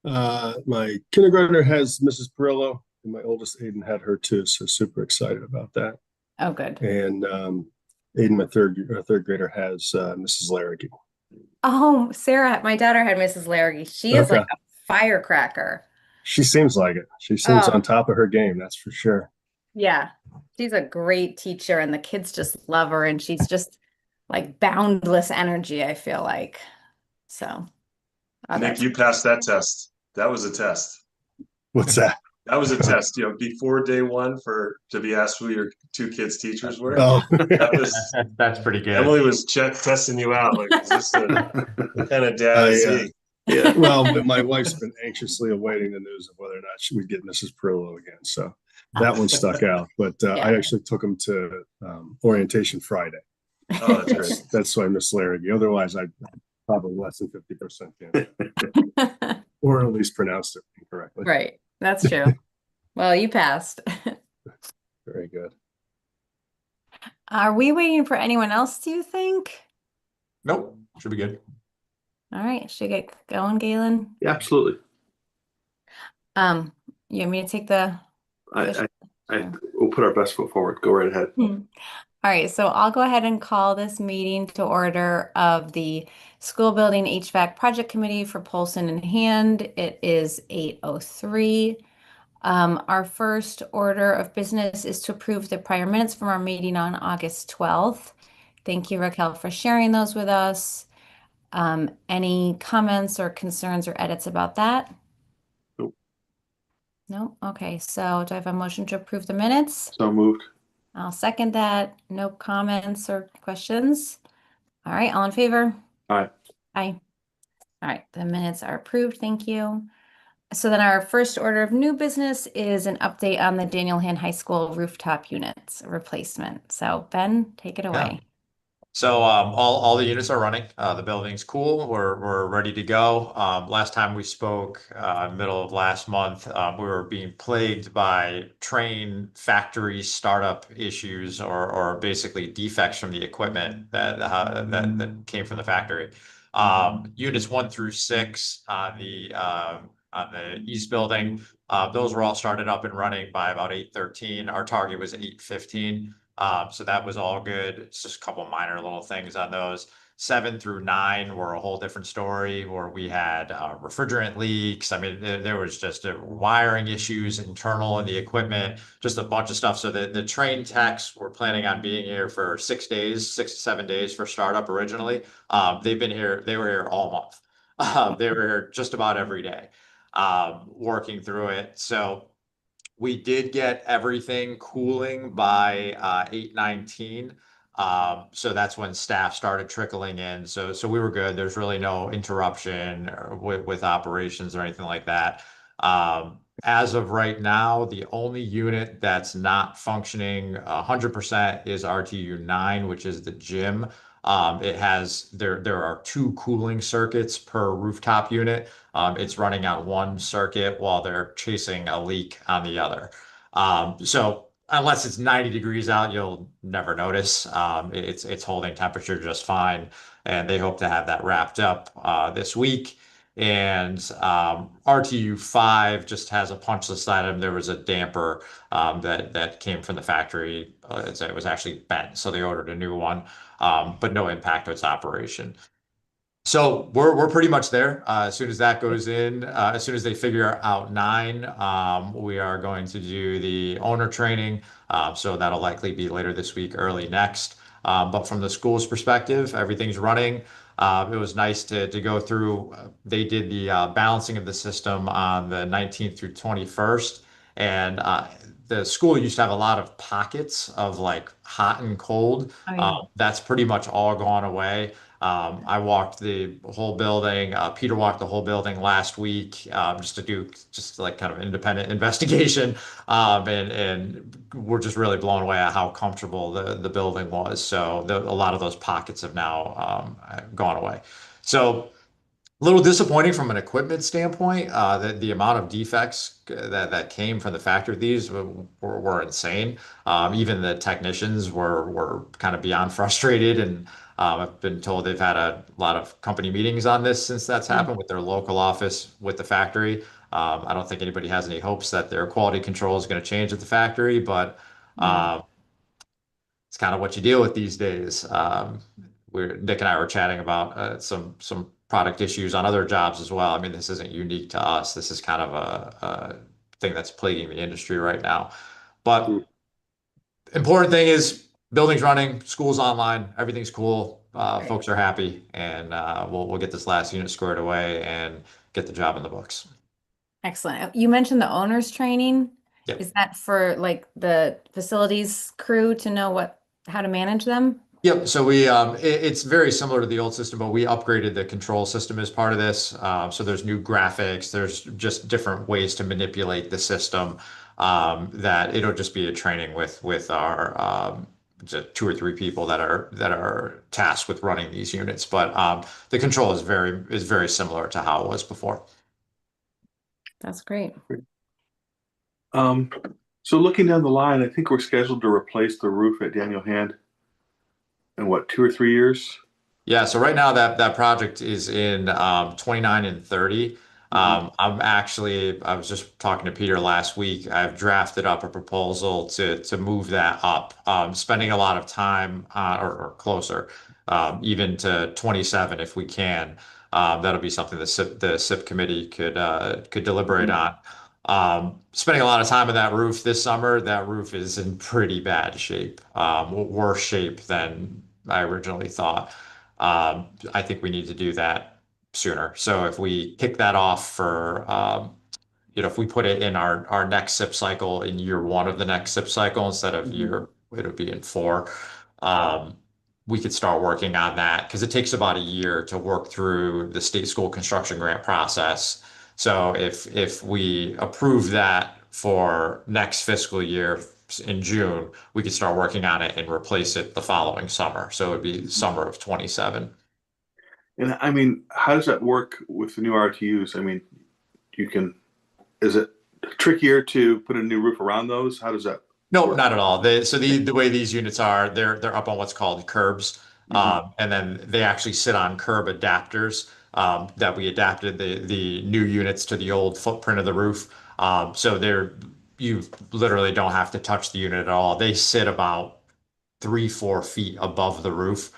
My kindergartner has Mrs. Perillo, and my oldest Aiden had her too. So super excited about that. Oh, good. And Aiden, my third grader, has Mrs. Larragee. Oh, Sarah, my daughter had Mrs. Larragee. She is like Okay. a firecracker. She seems like it. She seems Oh, on top of her game, that's for sure. yeah. She's a great teacher, and the kids just love her, and she's just like boundless energy, I feel like. So, oh, Nick, that's you passed that test. That was a test. What's that? That was a test, before day one for to be asked who your two kids' teachers were. Oh, That was That's pretty good. Emily was testing you out. Like, is this what kind of dad is I, he? yeah. Well, but my wife's been anxiously awaiting the news of whether or not she would get Mrs. Perillo again. So that one stuck out. But I yeah. actually took him to orientation Friday. Oh, that's great. That's why I miss Larragee. Otherwise, I probably less than 50% chance, or at least pronounced it incorrectly. Right. That's true. Well, you passed. Very good. Are we waiting for anyone else, do you think? Nope, should be good. All right, should we get going, Galen? Yeah, absolutely. You want me to take the I, I Sure. we'll put our best foot forward. Go right ahead. All right, so I'll go ahead and call this meeting to order of the School Building HVAC Project Committee for Polson in hand. It is 8:03. Our first order of business is to approve the prior minutes from our meeting on August 12th. Thank you, Raquel, for sharing those with us. Any comments or concerns or edits about that? Nope. No? Okay, so do I have a motion to approve the minutes? So moved. I'll second that. No comments or questions? All right, all in favor? Aye. Aye. All right, the minutes are approved. Thank you. So then our first order of new business is an update on the Daniel Hand High School rooftop units replacement. So Ben, take it away. So all the units are running. The building's cool. We're ready to go. Last time we spoke, middle of last month, we were being plagued by train factory startup issues or basically defects from the equipment that came from the factory. Units 1 through 6 on the east building, those were all started up and running by about 8:13. Our target was 8:15. So that was all good. It's just a couple minor little things on those. 7 through 9 were a whole different story where we had refrigerant leaks. I mean, there was just wiring issues internal in the equipment, just a bunch of stuff. So the train techs were planning on being here for 6 days, 6 to 7 days for startup originally. They've been here, they were here all month. They were here just about every day, working through it. So we did get everything cooling by 8:19. So that's when staff started trickling in. So we were good. There's really no interruption with operations or anything like that. As of right now, the only unit that's not functioning 100% is RTU 9, which is the gym. There are 2 cooling circuits per rooftop unit. It's running on one circuit while they're chasing a leak on the other. So unless it's 90 degrees out, you'll never notice. It's holding temperature just fine, and they hope to have that wrapped up this week. And RTU 5 just has a punch list item. There was a damper that came from the factory. It was actually bent, so they ordered a new one, but no impact to its operation. So we're pretty much there. As soon as that goes in, as soon as they figure out 9, we are going to do the owner training. So that'll likely be later this week, early next. But from the school's perspective, everything's running. It was nice to go through. They did the balancing of the system on the 19th through 21st, and the school used to have a lot of pockets of like hot and cold. Oh, yeah. That's pretty much all gone away. I walked the whole building. Peter walked the whole building last week just to do just like kind of independent investigation. And we're just really blown away at how comfortable the building was. So a lot of those pockets have now gone away. So a little disappointing from an equipment standpoint. The amount of defects that came from the factory, these were insane. Even the technicians were kind of beyond frustrated, and I've been told they've had a lot of company meetings on this since that's happened with their local office with the factory. I don't think anybody has any hopes that their quality control is going to change at the factory, but um, it's kind of what you deal with these days. Nick and I were chatting about some product issues on other jobs as well. I mean, this isn't unique to us. This is kind of a thing that's plaguing the industry right now. But important thing is building's running, school's online, everything's cool. Folks are happy, and we'll get this last unit squared away and get the job in the books. Excellent. You mentioned the owner's training. Yep. Is that for like the facilities crew to know how to manage them? Yep. So it's very similar to the old system, but we upgraded the control system as part of this. So there's new graphics. There's just different ways to manipulate the system. That it'll just be a training with our just 2 or 3 people that are tasked with running these units. But the control is very similar to how it was before. That's great. So looking down the line, I think we're scheduled to replace the roof at Daniel Hand in what, 2 or 3 years? Yeah, so right now that project is in 29 and 30. I was just talking to Peter last week. I've drafted up a proposal to move that up, spending a lot of time or closer, even to 27 if we can. That'll be something the SIP committee could deliberate on. Spending a lot of time on that roof this summer. That roof is in pretty bad shape, worse shape than I originally thought. I think we need to do that sooner. So if we kick that off for, if we put it in our next SIP cycle in year 1 of the next SIP cycle instead of it'll be in 4. We could start working on that because it takes about a year to work through the state school construction grant process. So if we approve that for next fiscal year in June, we could start working on it and replace it the following summer. So it would be summer of 27. And I mean, how does that work with the new RTUs? I mean, is it trickier to put a new roof around those? How does that No, work? not at all. So the way these units are, they're up on what's called curbs, and then they actually sit on curb adapters that we adapted the new units to the old footprint of the roof. So you literally don't have to touch the unit at all. They sit about 3-4 feet above the roof.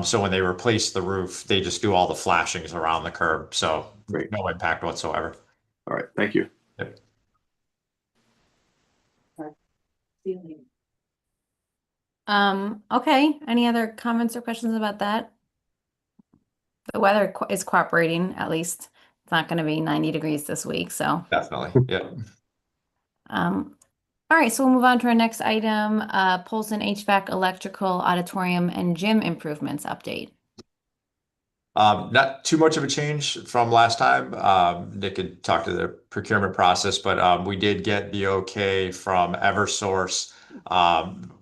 So when they replace the roof, they just do all the flashings around the curb. So Great. no impact whatsoever. All right, thank you. Yep. Okay. Any other comments or questions about that? The weather is cooperating, at least. It's not going to be 90 degrees this week, so. Definitely. Yeah. All right, so we'll move on to our next item, Polson HVAC, electrical, auditorium, and gym improvements update. Not too much of a change from last time. Nick had talked to the procurement process, but we did get the okay from Eversource.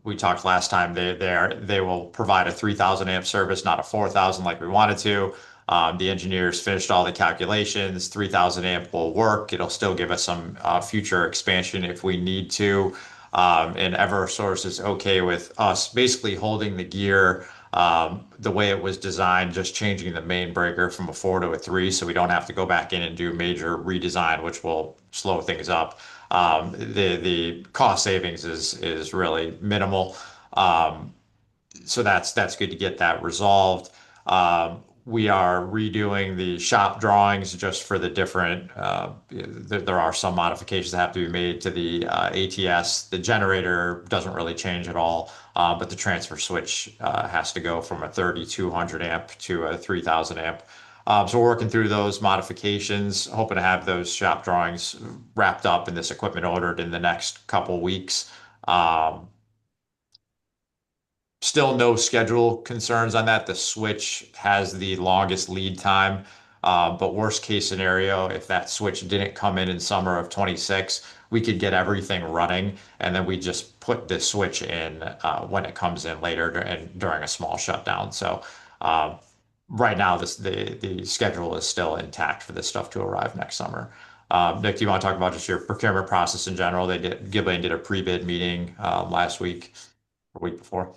We talked last time. They will provide a 3,000 amp service, not a 4,000 like we wanted to. The engineers finished all the calculations. 3,000 amp will work. It'll still give us some future expansion if we need to. And Eversource is okay with us basically holding the gear the way it was designed, just changing the main breaker from a 4 to a 3, so we don't have to go back in and do major redesign, which will slow things up. The cost savings is really minimal. So that's good to get that resolved. We are redoing the shop drawings just for the different, there are some modifications that have to be made to the ATS. The generator doesn't really change at all, but the transfer switch has to go from a 3,200 amp to a 3,000 amp. So we're working through those modifications, hoping to have those shop drawings wrapped up and this equipment ordered in the next couple weeks. Still no schedule concerns on that. The switch has the longest lead time, but worst case scenario, if that switch didn't come in summer of 26, we could get everything running, and then we just put the switch in when it comes in later and during a small shutdown. So right now, the schedule is still intact for this stuff to arrive next summer. Nick, do you want to talk about just your procurement process in general? Gilbane did a pre-bid meeting last week or week before.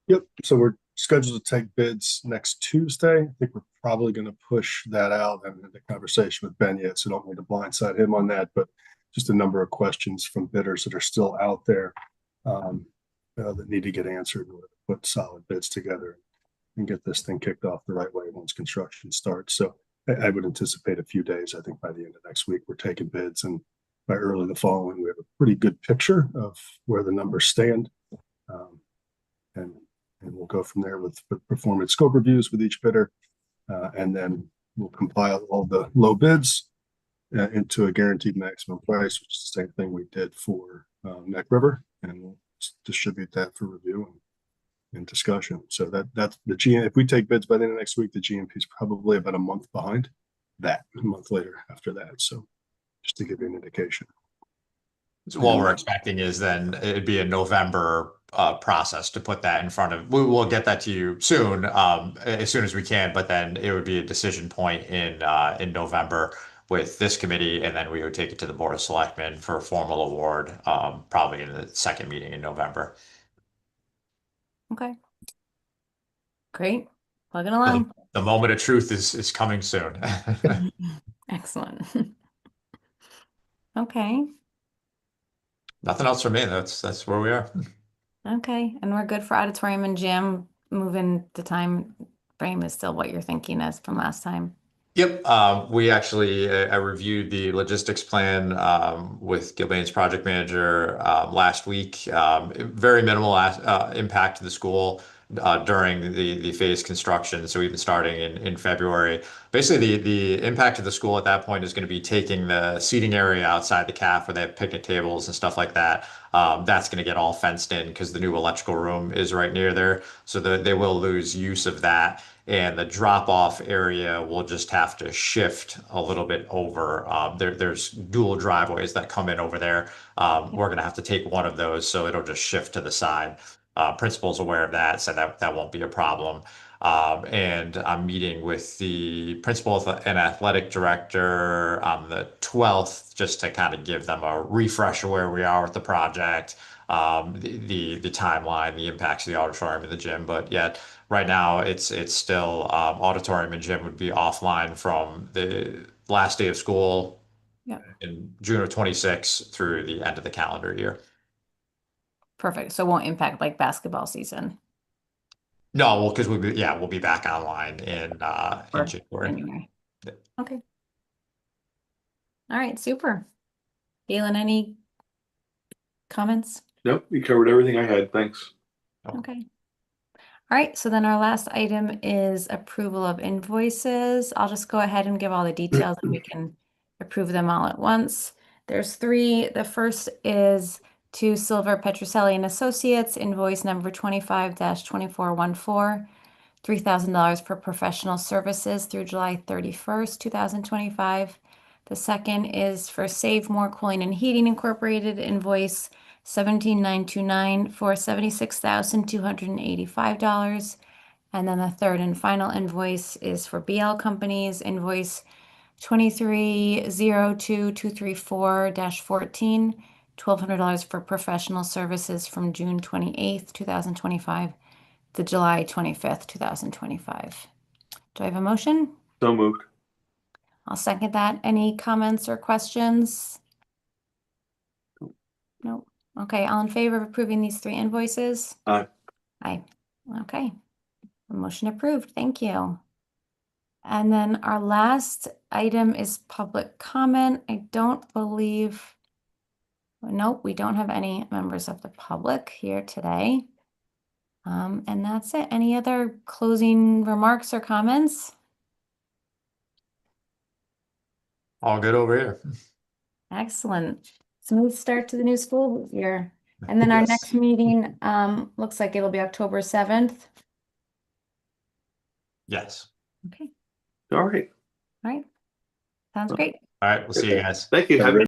Yep. So we're scheduled to take bids next Tuesday. I think we're probably going to push that out. I haven't had the conversation with Ben yet, so don't need to blindside him on that, but just a number of questions from bidders that are still out there that need to get answered in order to put solid bids together and get this thing kicked off the right way once construction starts. So I would anticipate a few days. I think by the end of next week, we're taking bids, and by early the following, we have a pretty good picture of where the numbers stand. And we'll go from there with performance scope reviews with each bidder. And then we'll compile all the low bids into a guaranteed maximum price, which is the same thing we did for Neck River, and we'll distribute that for review and discussion. So that's the GM. If we take bids by the end of next week, the GMP is probably about a month behind that, a month later after that. So just to give you an indication. So what we're expecting is then it'd be a November process to put that in front of. We will get that to you soon, as soon as we can. But then it would be a decision point in November with this committee, and then we would take it to the Board of Selectmen for a formal award, probably in the second meeting in November. Okay. Great. Plugging along. The moment of truth is coming soon. Excellent. Okay. Nothing else for me. That's where we are. Okay. And we're good for auditorium and gym. Moving the time frame is still what you're thinking as from last time. Yep. We actually, I reviewed the logistics plan with Gilbane's project manager last week. Very minimal impact to the school during the phase construction. So we've been starting in February. Basically, the impact of the school at that point is going to be taking the seating area outside the CAF where they have picnic tables and stuff like that. That's going to get all fenced in because the new electrical room is right near there. So they will lose use of that. And the drop-off area will just have to shift a little bit over. There's dual driveways that come in over there. We're going to have to take one of those, so it'll just shift to the side. Principal's aware of that, so that won't be a problem. And I'm meeting with the principal and athletic director on the 12th, just to kind of give them a refresher where we are with the project, the timeline, the impacts of the auditorium and the gym. But yet, right now, it's still auditorium and gym would be offline from the last day of school in June of 26 through the end of the calendar year. Perfect. So it won't impact like basketball season. No, well, because we'll be back online in January. Yeah. Okay. All right, super. Galen, any comments? Nope, you covered everything I had. Thanks. Okay. All right, so then our last item is approval of invoices. I'll just go ahead and give all the details and we can approve them all at once. There's 3. The first is to Silver Petroselli and Associates, invoice number 25-2414, $3,000 for professional services through July 31st, 2025. The second is for Save More Cooling and Heating Incorporated, invoice 17929 for $76,285. And then the third and final invoice is for BL Companies, invoice 2302234-14, $1,200 for professional services from June 28th, 2025 to July 25th, 2025. Do I have a motion? So moved. I'll second that. Any comments or questions? No. Okay, all in favor of approving these 3 invoices? Aye. Aye. Okay. Motion approved. Thank you. And then our last item is public comment. I don't believe, nope, we don't have any members of the public here today. And that's it. Any other closing remarks or comments? All good over here. Excellent. Smooth start to the new school year. And then our Yes. next meeting looks like it'll be October 7th. Yes. Okay. All right. All right. Sounds great. All right. We'll see you guys. Thank you. Have a